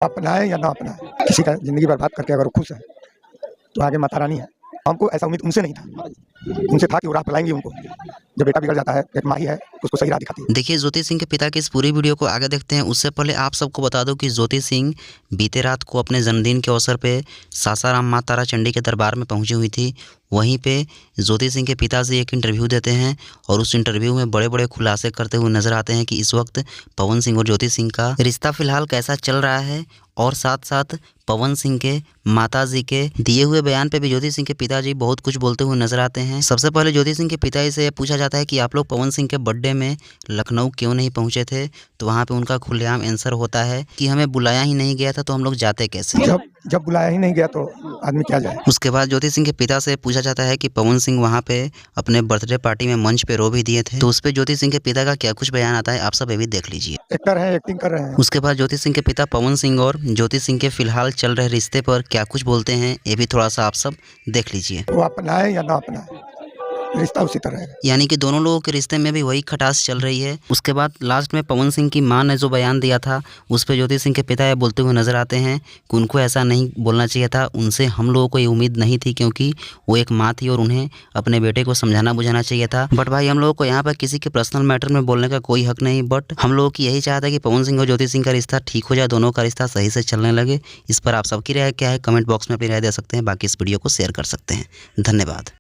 अपनाए या ना अपनाए, किसी का ज़िंदगी बर्बाद करके अगर वो खुश है तो आगे माता रानी है। हमको ऐसा उम्मीद उनसे नहीं था, उनसे था कि वो राह पलाएंगी उनको। जब बेटा बिगड़ जाता है, एक माँ ही है उसको सही राह दिखाती है। देखिए ज्योति सिंह के पिता की इस पूरी वीडियो को आगे देखते हैं, उससे पहले आप सबको बता दूं कि ज्योति सिंह बीते रात को अपने जन्मदिन के अवसर पे सासाराम माँ तारा चंडी के दरबार में पहुंची हुई थी। वहीं पे ज्योति सिंह के पिताजी एक इंटरव्यू देते हैं और उस इंटरव्यू में बड़े बड़े खुलासे करते हुए नजर आते हैं कि इस वक्त पवन सिंह और ज्योति सिंह का रिश्ता फिलहाल कैसा चल रहा है। और साथ साथ पवन सिंह के माताजी के दिए हुए बयान पे भी ज्योति सिंह के पिताजी बहुत कुछ बोलते हुए नजर आते हैं। सबसे पहले ज्योति सिंह के पिताजी से पूछा जाता है कि आप लोग पवन सिंह के बर्थडे में लखनऊ क्यों नहीं पहुंचे थे, तो वहां पे उनका खुलेआम आंसर होता है कि हमें बुलाया ही नहीं गया था तो हम लोग जाते कैसे। जब बुलाया ही नहीं गया तो आदमी क्या जाए। उसके बाद ज्योति सिंह के पिता से पूछा जाता है कि पवन सिंह वहां पे अपने बर्थडे पार्टी में मंच पे रो भी दिए थे, तो उस पे ज्योति सिंह के पिता का क्या कुछ बयान आता है, आप सब ये भी देख लीजिए। एक्टर है, एक्टिंग कर रहे हैं। उसके बाद ज्योति सिंह के पिता पवन सिंह और ज्योति सिंह के फिलहाल चल रहे रिश्ते पर क्या कुछ बोलते हैं, ये भी थोड़ा सा आप सब देख लीजिए। वो अपनाए या ना अपनाए, रिश्ता उसी तरह है। यानी कि दोनों लोगों के रिश्ते में भी वही खटास चल रही है। उसके बाद लास्ट में पवन सिंह की मां ने जो बयान दिया था उस पर ज्योति सिंह के पिता ये बोलते हुए नजर आते हैं कि उनको ऐसा नहीं बोलना चाहिए था, उनसे हम लोगों को ये उम्मीद नहीं थी क्योंकि वो एक माँ थी और उन्हें अपने बेटे को समझाना बुझाना चाहिए था। बट भाई हम लोगों को यहाँ पर किसी के पर्सनल मैटर में बोलने का कोई हक नहीं, बट हम लोगों की यही चाहता है कि पवन सिंह और ज्योति सिंह का रिश्ता ठीक हो जाए, दोनों का रिश्ता सही से चलने लगे। इस पर आप सबकी राय क्या है कमेंट बॉक्स में अपनी राय दे सकते हैं, बाकी इस वीडियो को शेयर कर सकते हैं। धन्यवाद।